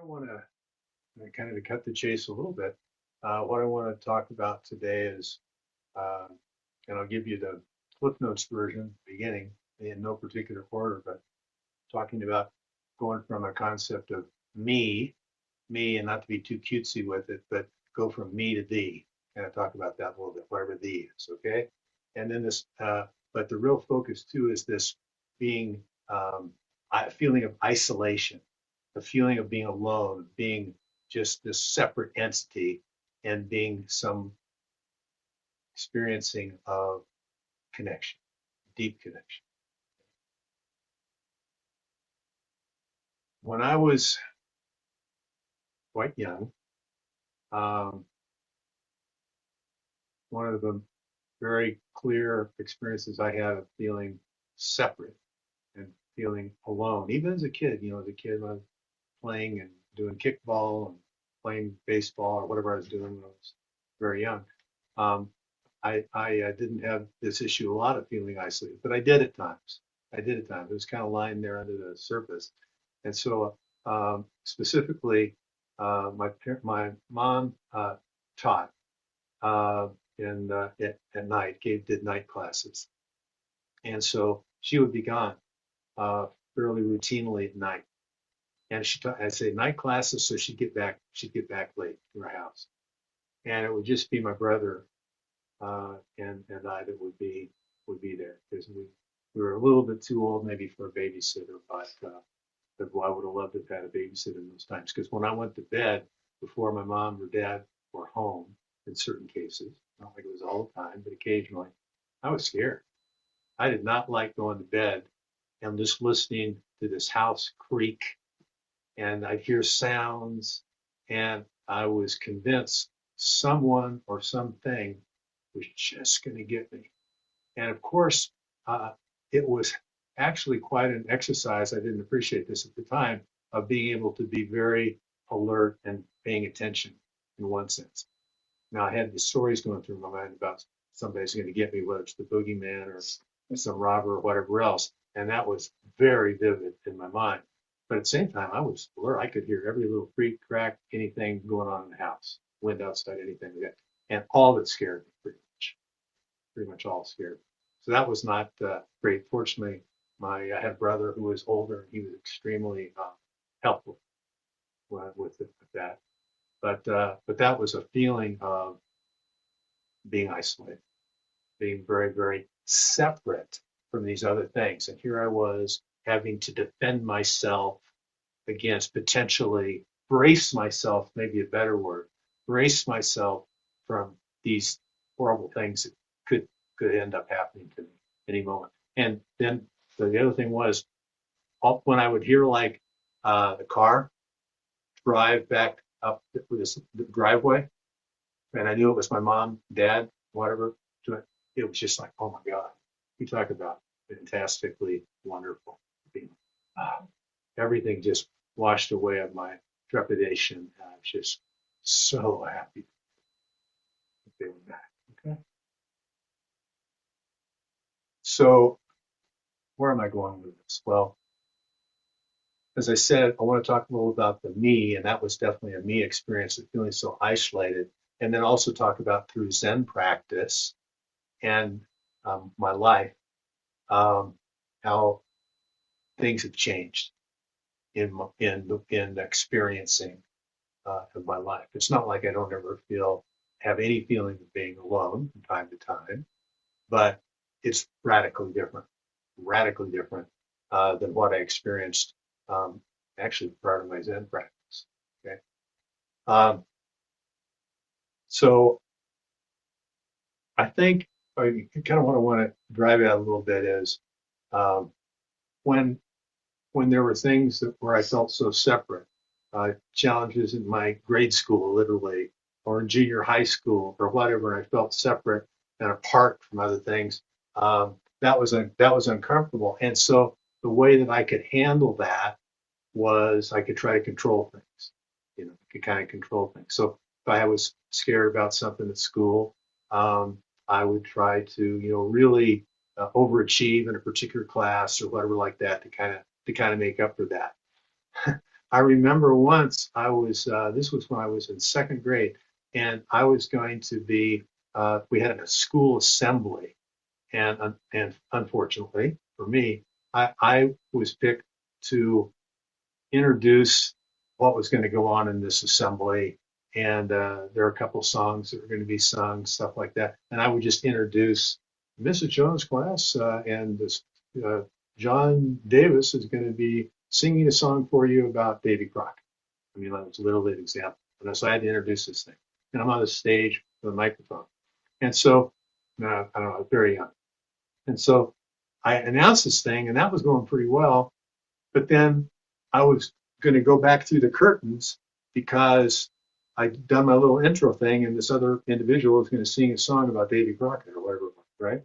I want to kind of to cut the chase a little bit. What I want to talk about today is, uh, and I'll give you the Cliff Notes version, beginning in no particular order, but talking about going from a concept of me, and not to be too cutesy with it, but go from me to thee. Kind of talk about that a little bit, whatever thee is, okay? And then but the real focus too is this being a feeling of isolation, the feeling of being alone, being just this separate entity, and being some experiencing of connection, deep connection. When I was quite young, um, one of the very clear experiences I had of feeling separate and feeling alone, even as a kid. As a kid, when I was playing and doing kickball and playing baseball or whatever I was doing when I was very young. Um, I didn't have this issue a lot of feeling isolated, but I did at times. I did at times. It was kind of lying there under the surface. And so, specifically, my mom taught at night, did night classes, and so she would be gone fairly routinely at night. And I'd say night classes, so she'd get back late to her house, and it would just be my brother and I that would be there because we were a little bit too old maybe for a babysitter, but I would have loved to have had a babysitter in those times. Because when I went to bed before my mom or dad were home, in certain cases, not like it was all the time, but occasionally, I was scared. I did not like going to bed and just listening to this house creak, and I'd hear sounds, and I was convinced someone or something was just going to get me. And of course, uh, it was actually quite an exercise. I didn't appreciate this at the time of being able to be very alert and paying attention in one sense. Now, I had the stories going through my mind about somebody's going to get me, whether it's the boogeyman or some robber or whatever else. And that was very vivid in my mind. But at the same time, I was alert. I could hear every little creak, crack, anything going on in the house, wind outside, anything like that. And all of it scared me pretty much all scared. So that was not great. Fortunately, I had a brother who was older, and he was extremely helpful with that. But that was a feeling of being isolated, being very, very separate from these other things. And here I was having to defend myself against, potentially brace myself, maybe a better word, brace myself from these horrible things that could end up happening to me any moment. And then the other thing was, when I would hear like the car drive back up this driveway, and I knew it was my mom, dad, whatever, it was just like, oh my God, you talk about fantastically wonderful being. Uh, Everything just washed away of my trepidation. And I was just so happy to be back. Okay. So where am I going with this? Well, as I said, I want to talk a little about the me, and that was definitely a me experience of feeling so isolated. And then also talk about through Zen practice and my life, um, how things have changed in experiencing of my life. It's not like I don't ever have any feeling of being alone from time to time, but it's radically different than what I experienced actually prior to my Zen practice. Okay, um, so I think I kind of want to drive at a little bit is um, when there were things where I felt so separate, challenges in my grade school, literally, or in junior high school, or whatever, and I felt separate and apart from other things. That was uncomfortable, and so the way that I could handle that was I could try to control things. I could kind of control things. So if I was scared about something at school, I would try to, really overachieve in a particular class or whatever like that to kind of make up for that. I remember once this was when I was in second grade, and I was going to be, we had a school assembly, and unfortunately for me, I was picked to introduce what was going to go on in this assembly. And there are a couple songs that were going to be sung, stuff like that. And I would just introduce Mrs. Jones' class, and this, John Davis is going to be singing a song for you about Davy Crockett. I mean, that was literally an example. And so I had to introduce this thing. And I'm on the stage with a microphone. And so, I don't know, I was very young. And so I announced this thing, and that was going pretty well. But then I was going to go back through the curtains because I'd done my little intro thing, and this other individual was going to sing a song about Davy Crockett or whatever, right?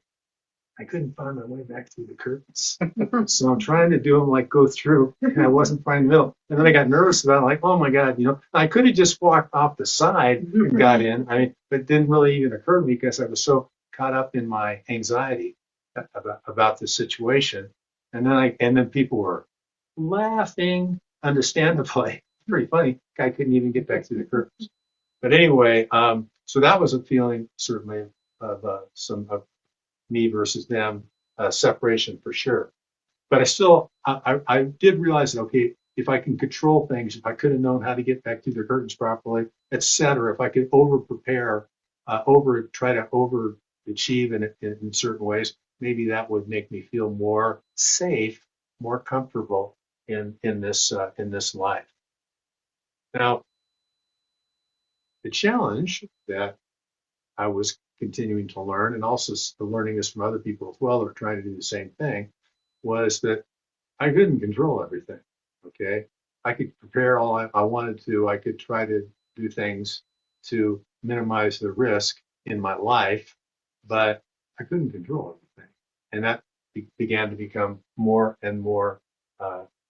I couldn't find my way back through the curtains. So I'm trying to do them like go through, and I wasn't finding the middle. And then I got nervous about it, like, oh my God, I could have just walked off the side and got in. But it didn't really even occur to me because I was so caught up in my anxiety about the situation. And then people were laughing, understandably. Pretty funny. Guy couldn't even get back through the curtains. But anyway, so that was a feeling certainly of some of me versus them, separation for sure. But I did realize that, okay, if I can control things, if I could have known how to get back through the curtains properly, etc., if I could over prepare, try to overachieve in certain ways, maybe that would make me feel more safe, more comfortable in this life. Now, the challenge that I was continuing to learn, and also learning this from other people as well who are trying to do the same thing, was that I couldn't control everything. Okay, I could prepare all I wanted to. I could try to do things to minimize the risk in my life, but I couldn't control everything, and that began to become more and more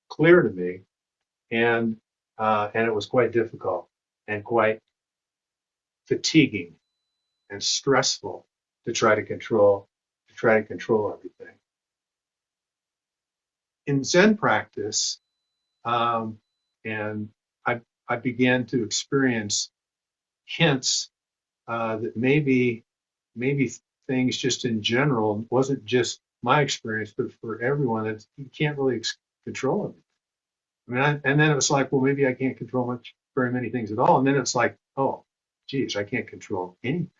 clear to me, and it was quite difficult and quite fatiguing and stressful to try to control everything. In Zen practice, and I began to experience hints that maybe things just in general wasn't just my experience, but for everyone, that you can't really control it. And then it was like, well, maybe I can't control very many things at all. And then it's like, oh, geez, I can't control anything.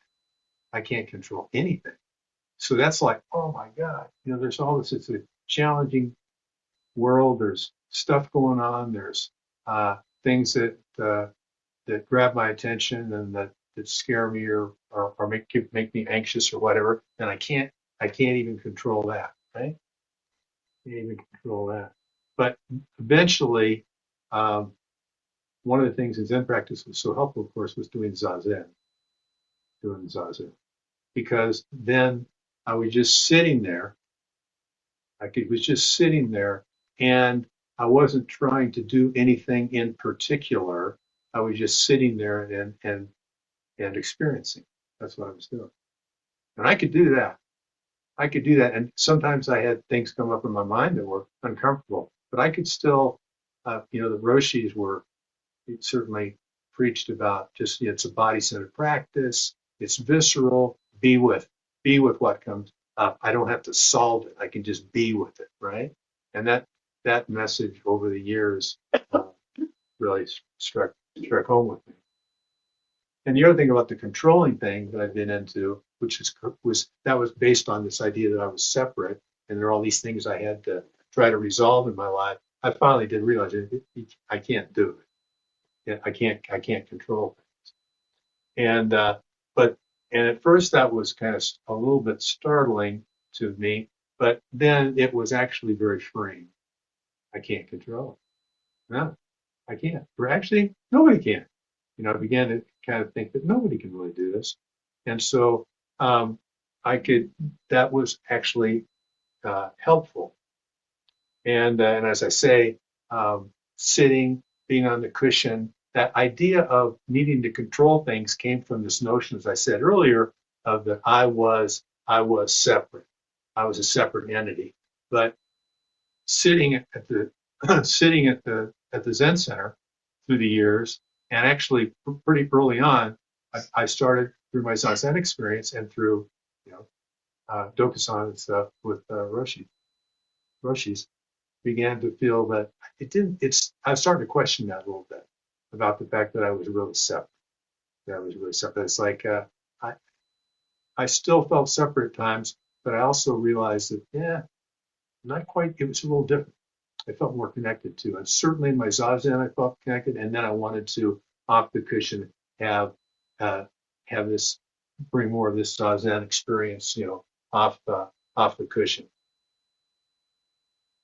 I can't control anything. So that's like, oh my God, there's all this. It's a challenging world. There's stuff going on. There's things that grab my attention and that scare me or make me anxious or whatever. And I can't even control that, right? Can't even control that. But eventually, one of the things in Zen practice was so helpful, of course, was doing zazen, because then I was just sitting there. Was just sitting there, and I wasn't trying to do anything in particular. I was just sitting there and experiencing. That's what I was doing, and I could do that. And sometimes I had things come up in my mind that were uncomfortable, but I could still, the Roshis certainly preached about just, it's a body-centered practice. It's visceral. Be with what comes up. I don't have to solve it. I can just be with it, right? And that message over the years really struck home with me. And the other thing about the controlling thing that I've been into, which was based on this idea that I was separate, and there are all these things I had to try to resolve in my life. I finally did realize I can't do it. I can't control things. And at first that was kind of a little bit startling to me, but then it was actually very freeing. I can't control it. No, I can't. Or actually, nobody can. I began to kind of think that nobody can really do this. And so that was actually helpful. And as I say, sitting, being on the cushion, that idea of needing to control things came from this notion, as I said earlier, of that I was separate. I was a separate entity. But sitting at the at the Zen Center through the years, and actually pretty early on, I started through my Zazen experience and through, you know, Dokusan and stuff with Roshis, began to feel that it didn't. I was starting to question that a little bit about the fact that I was really separate. That I was really separate. It's like I I still felt separate at times, but I also realized that not quite. It was a little different. I felt more connected to. And certainly in my zazen, I felt connected. And then I wanted to, off the cushion, have uh, have this, bring more of this zazen experience, off the cushion.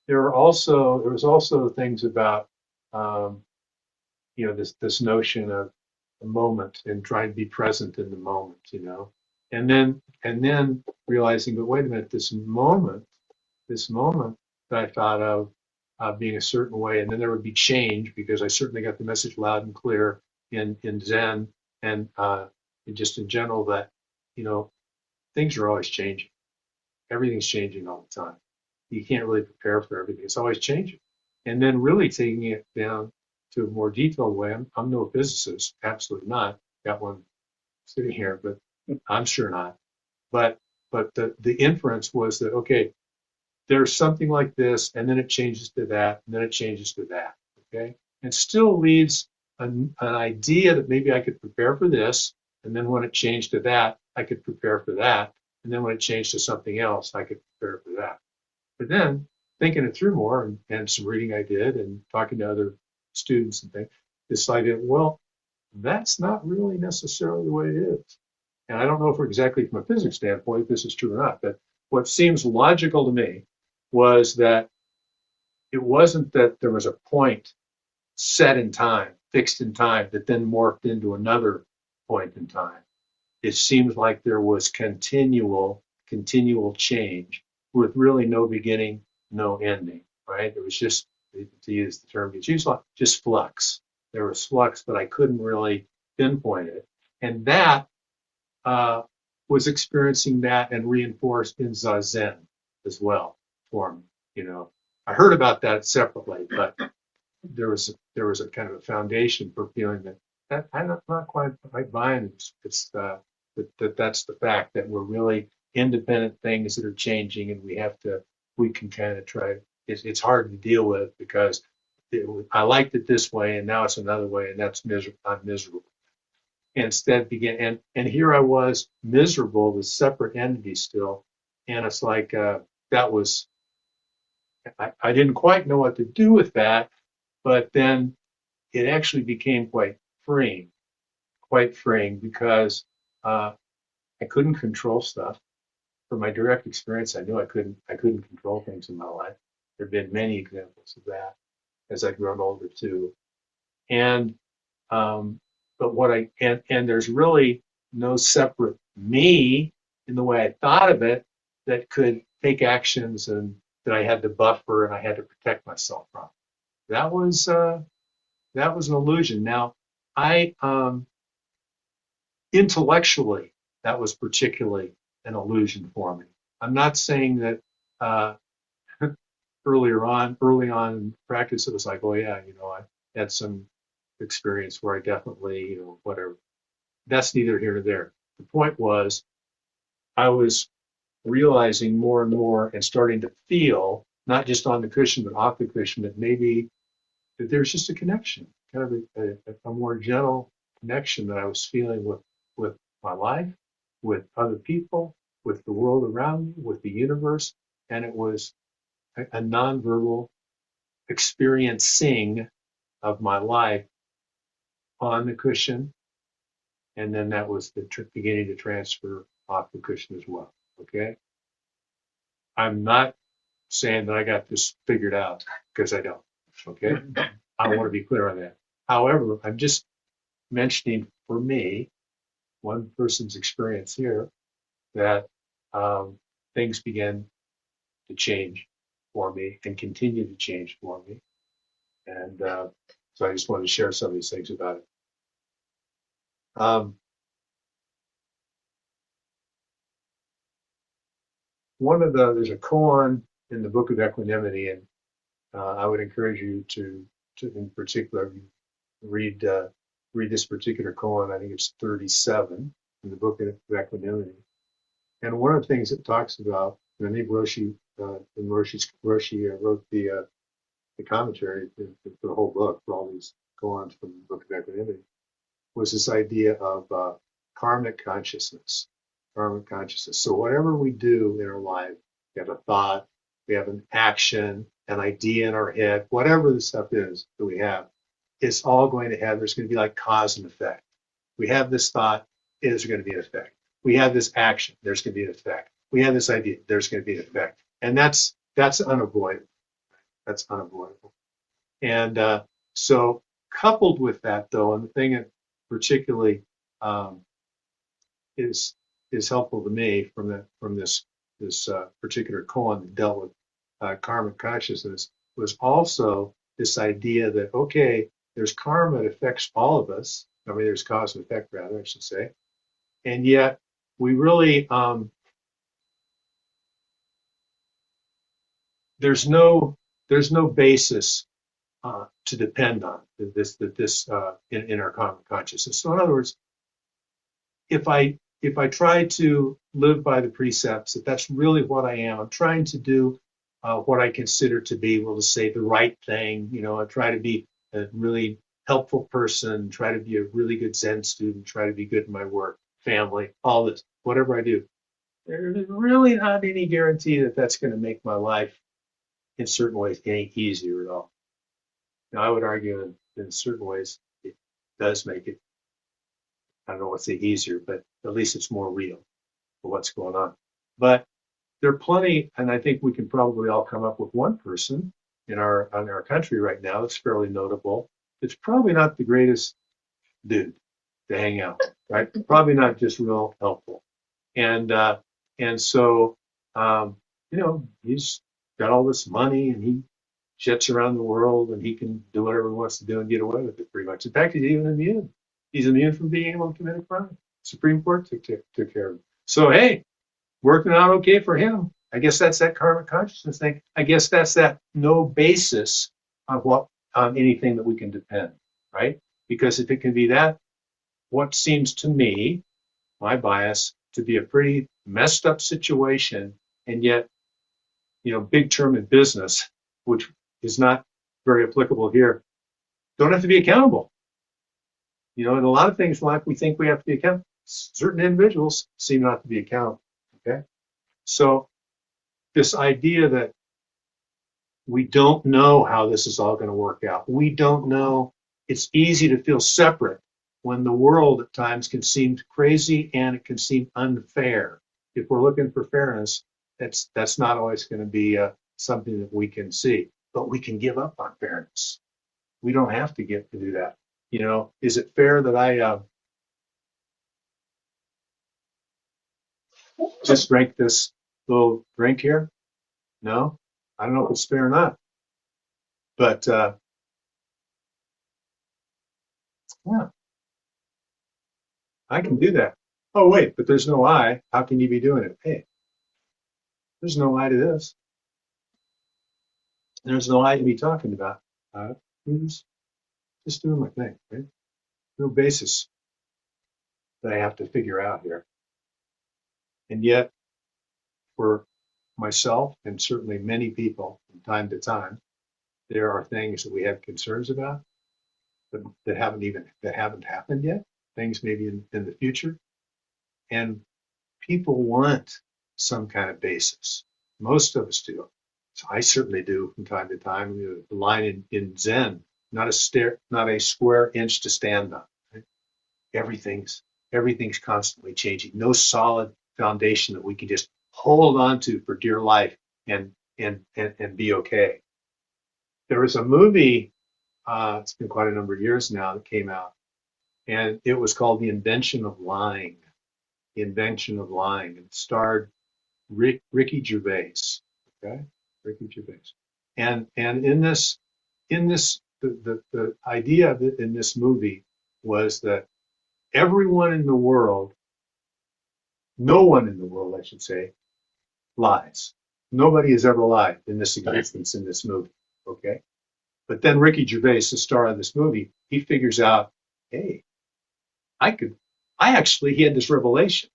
There was also things about, um, this notion of the moment and trying to be present in the moment, and then realizing, but wait a minute, this moment that I thought of being a certain way, and then there would be change because I certainly got the message loud and clear in Zen and just in general that you know things are always changing. Everything's changing all the time. You can't really prepare for everything. It's always changing. And then really taking it down to a more detailed way. I'm no physicist, absolutely not. Got one sitting here, but I'm sure not. But the inference was that okay, there's something like this, and then it changes to that, and then it changes to that. Okay, and still leaves an idea that maybe I could prepare for this, and then when it changed to that, I could prepare for that, and then when it changed to something else, I could prepare for that. But then thinking it through more and some reading I did and talking to other students and things, decided, well, that's not really necessarily the way it is. And I don't know if exactly from a physics standpoint if this is true or not, but what seems logical to me was that it wasn't that there was a point set in time, fixed in time, that then morphed into another point in time. It seems like there was continual change with really no beginning, no ending, right? It was just, to use the term it's used, just flux. There was flux, but I couldn't really pinpoint it. And that uh, was experiencing that and reinforced in Zazen as well for me. I heard about that separately, but there was a kind of a foundation for feeling that I'm not quite buying. That's the fact that we're really independent things that are changing, and we can kind of try. It's hard to deal with because I liked it this way, and now it's another way, and that's miserable. I'm miserable. Instead, begin and here I was miserable with separate entities still, and it's like that was I didn't quite know what to do with that, but then it actually became quite freeing because uh, I couldn't control stuff. From my direct experience, I knew I couldn't control things in my life. There have been many examples of that as I've grown older too. And um, but and there's really no separate me in the way I thought of it that could take actions and that I had to buffer and I had to protect myself from. That was uh, that was an illusion. Now, I intellectually, that was particularly an illusion for me. I'm not saying that uh, early on in practice, it was like, oh yeah, I had some experience where I definitely, whatever. That's neither here nor there. The point was, I was realizing more and more and starting to feel, not just on the cushion, but off the cushion, that maybe that there's just a connection, kind of a more gentle connection that I was feeling with my life, with other people, with the world around me, with the universe, and it was a nonverbal experiencing of my life on the cushion, and then that was the beginning to transfer off the cushion as well. Okay, I'm not saying that I got this figured out because I don't. Okay, I want to be clear on that. However, I'm just mentioning for me, one person's experience here, that things began to change for me and continue to change for me. And so I just wanted to share some of these things about it. Um, there's a koan in the Book of Equanimity, and I would encourage you to in particular, you read read this particular koan. I think it's 37 in the Book of Equanimity. And one of the things it talks about, and I think Roshi wrote the commentary for the whole book, for all these koans from the Book of Equanimity, was this idea of karmic consciousness. Karmic consciousness. So whatever we do in our life, we have a thought, we have an action, an idea in our head, whatever the stuff is that we have, it's all going to have, there's going to be like cause and effect. We have this thought, there's going to be an effect. We have this action, there's going to be an effect. We have this idea, there's going to be an effect. And that's unavoidable. That's unavoidable. And so coupled with that, though, and the thing that particularly is helpful to me from this particular koan that dealt with karmic consciousness was also this idea that, okay, there's karma that affects all of us. I mean, there's cause and effect, rather, I should say. And yet we really there's no basis to depend on this in our karmic consciousness. So in other words, if I try to live by the precepts, that that's really what I am. I'm trying to do what I consider to be, well, to say the right thing. You know, I try to be a really helpful person, try to be a really good Zen student, try to be good in my work, family, all this, whatever I do. There's really not any guarantee that that's going to make my life in certain ways any easier at all. Now, I would argue in certain ways it does make it, I don't know what to say easier, but at least it's more real for what's going on. But there are plenty, and I think we can probably all come up with one person in our country right now that's fairly notable. It's probably not the greatest dude to hang out with, right? Probably not just real helpful. And so you know, he's got all this money and he jets around the world and he can do whatever he wants to do and get away with it pretty much. In fact, he's even immune. He's immune from being able to commit a crime. Supreme Court took care of him. So hey, working out okay for him. I guess that's that karmic consciousness thing. I guess that's that no basis on anything that we can depend, right? Because if it can be that, what seems to me, my bias, to be a pretty messed up situation, and yet, you know, big term in business, which is not very applicable here, don't have to be accountable. You know, in a lot of things in life, we think we have to be accountable. Certain individuals seem not to be accountable. Okay, so this idea that we don't know how this is all going to work out. We don't know. It's easy to feel separate when the world at times can seem crazy and it can seem unfair. If we're looking for fairness, that's not always going to be something that we can see. But we can give up on fairness. We don't have to get to do that. You know, is it fair that I just drank this little drink here? No, I don't know if it's fair or not. But yeah, I can do that. Oh, wait, but there's no I. How can you be doing it? Hey, there's no I to this. There's no I to be talking about. I'm just doing my thing, right? No basis that I have to figure out here. And yet, for myself and certainly many people from time to time, there are things that we have concerns about that haven't happened yet. Things maybe in the future. And people want some kind of basis. Most of us do. So I certainly do from time to time. You know, the line in Zen, not a square inch to stand on. Right? Everything's constantly changing. No solid foundation that we can just hold on to for dear life and be okay. There was a movie, it's been quite a number of years now, that came out, and it was called The Invention of Lying. The Invention of Lying, and it starred Ricky Gervais. Okay, Ricky Gervais, and in this the idea of it in this movie was that everyone in the world, no one in the world, I should say, lies. Nobody has ever lied in this existence in this movie. Okay, But then Ricky Gervais, the star of this movie, he figures out, hey, he had this revelation.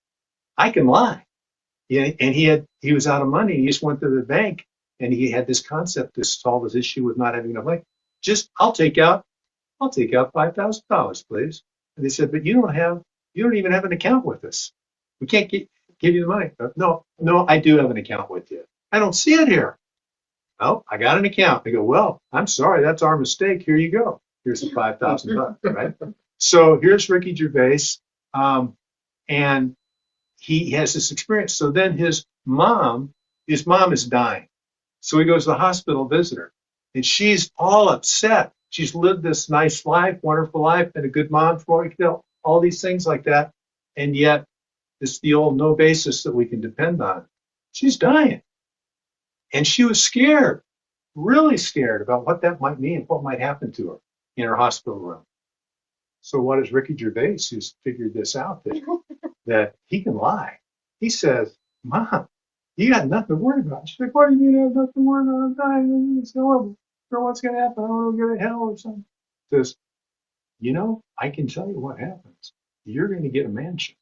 I can lie. Yeah, and he was out of money. He just went to the bank and he had this concept to solve his issue with not having enough money. Just I'll take out $5,000, please. And they said, but you don't even have an account with us. We can't give you the money. No, no, I do have an account with you. I don't see it here. Oh, I got an account. They go, well, I'm sorry, that's our mistake. Here you go. Here's the $5,000, right? So here's Ricky Gervais, and he has this experience. So then his mom is dying. So he goes to the hospital to visit her, and she's all upset. She's lived this nice life, wonderful life, and a good mom for all these things like that, and yet it's the old no basis that we can depend on. She's dying, and she was scared, really scared about what that might mean, what might happen to her in her hospital room. So what does Ricky Gervais, who's figured this out, that he can lie? He says, Mom, you got nothing to worry about. She's like, what do you mean I have nothing to worry about? I'm dying. It's horrible. Or what's going to happen? I don't know, go to hell or something. He says, I can tell you what happens. You're going to get a mansion.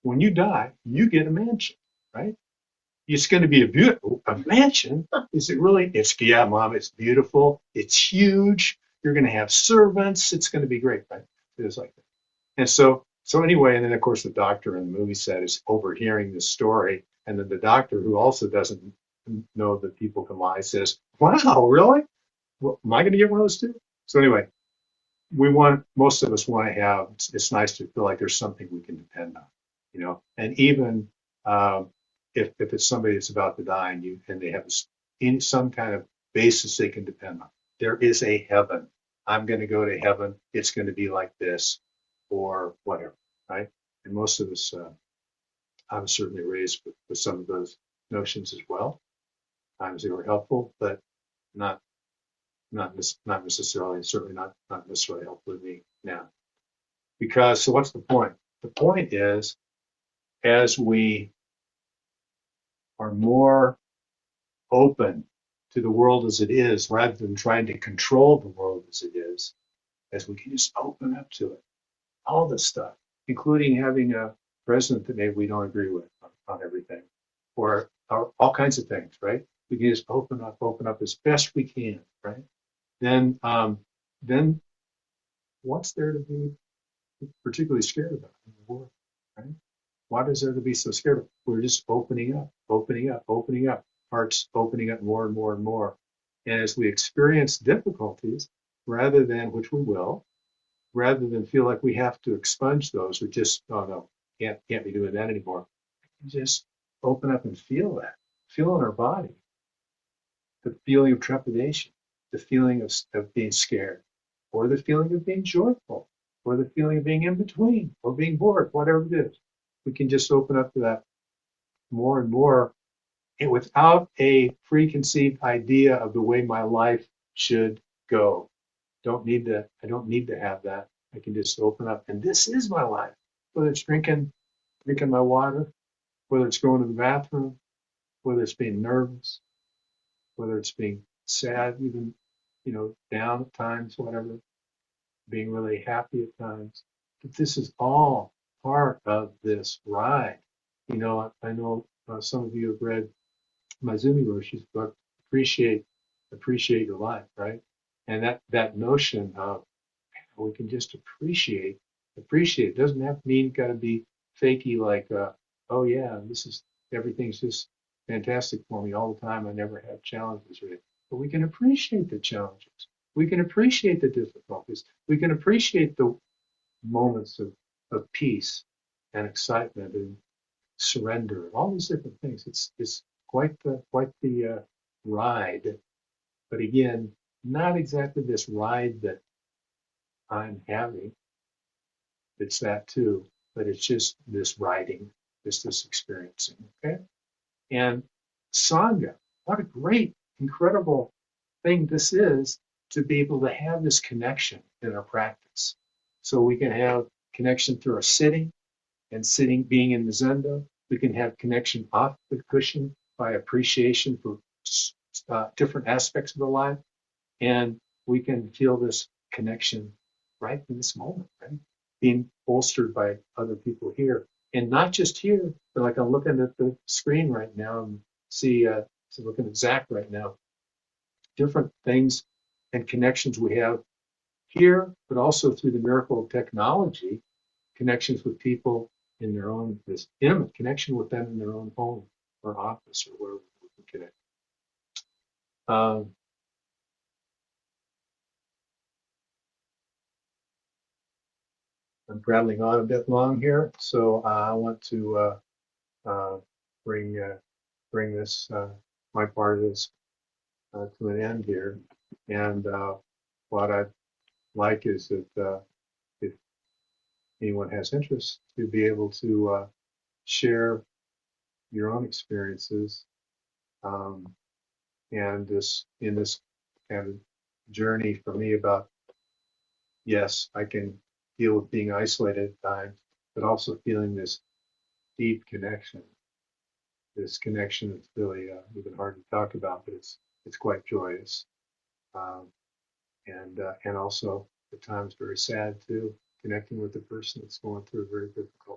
When you die, you get a mansion, right? It's going to be a mansion. Is it really? Yeah, Mom, it's beautiful. It's huge. You're going to have servants. It's going to be great, right? It's like that. And so anyway, and then of course the doctor in the movie set is overhearing this story, and then the doctor, who also doesn't know that people can lie, says, "Wow, really? Well, am I going to get one of those too?" So anyway, most of us want to have. It's nice to feel like there's something we can depend on, and even if it's somebody that's about to die and they have some kind of basis they can depend on, there is a heaven. I'm going to go to heaven. It's going to be like this, or whatever, right? And most of us, I was certainly raised with some of those notions as well. Times they were helpful, but not not necessarily, certainly not necessarily helpful to me now. Because so what's the point? The point is, as we are more open to the world as it is, rather than trying to control the world as it is, as we can just open up to it, all this stuff, including having a president that maybe we don't agree with on everything, or all kinds of things, right? We can just open up as best we can, right? Then what's there to be particularly scared about in the world, right? What is there to be so scared of? We're just opening up, opening up, opening up, hearts opening up more and more and more. And as we experience difficulties, rather than, which we will, rather than feel like we have to expunge those or just, oh no, can't be doing that anymore. Just open up and feel that. Feel in our body the feeling of trepidation, the feeling of being scared, or the feeling of being joyful, or the feeling of being in between, or being bored, whatever it is. We can just open up to that more and more, and without a preconceived idea of the way my life should go. I don't need to have that. I can just open up, and this is my life. Whether it's drinking my water, whether it's going to the bathroom, whether it's being nervous, whether it's being sad, even, down at times, whatever, being really happy at times. But this is all part of this ride. I know some of you have read Maizumi Roshi's book, Appreciate Your Life, right? And that notion of we can just appreciate. It doesn't have to mean got to be fakey like, oh yeah, everything's just fantastic for me all the time. I never have challenges with it. But we can appreciate the challenges. We can appreciate the difficulties. We can appreciate the moments of peace and excitement and surrender and all these different things. It's quite the ride. But again, not exactly this ride that I'm having. It's that too, but it's just this riding, just this experiencing. Okay. And Sangha, what a great, incredible thing this is to be able to have this connection in our practice. So we can have connection through our sitting and sitting, being in the Zendo. We can have connection off the cushion by appreciation for different aspects of the life. And we can feel this connection right in this moment, right? Being bolstered by other people here. And not just here, but like I'm looking at the screen right now and so looking at Zach right now, different things and connections we have here, but also through the miracle of technology, connections with people in their own, this intimate connection with them in their own home or office or wherever we can connect. Um, I'm prattling on a bit long here, so I want to uh, bring bring this my part of this to an end here. And what I'd like is that if anyone has interest, to be able to share your own experiences um, and this in this kind of journey for me about yes, I can deal with being isolated at times, but also feeling this deep connection. This connection that's really even hard to talk about, but it's quite joyous, um, and also at times very sad too, connecting with a person that's going through a very difficult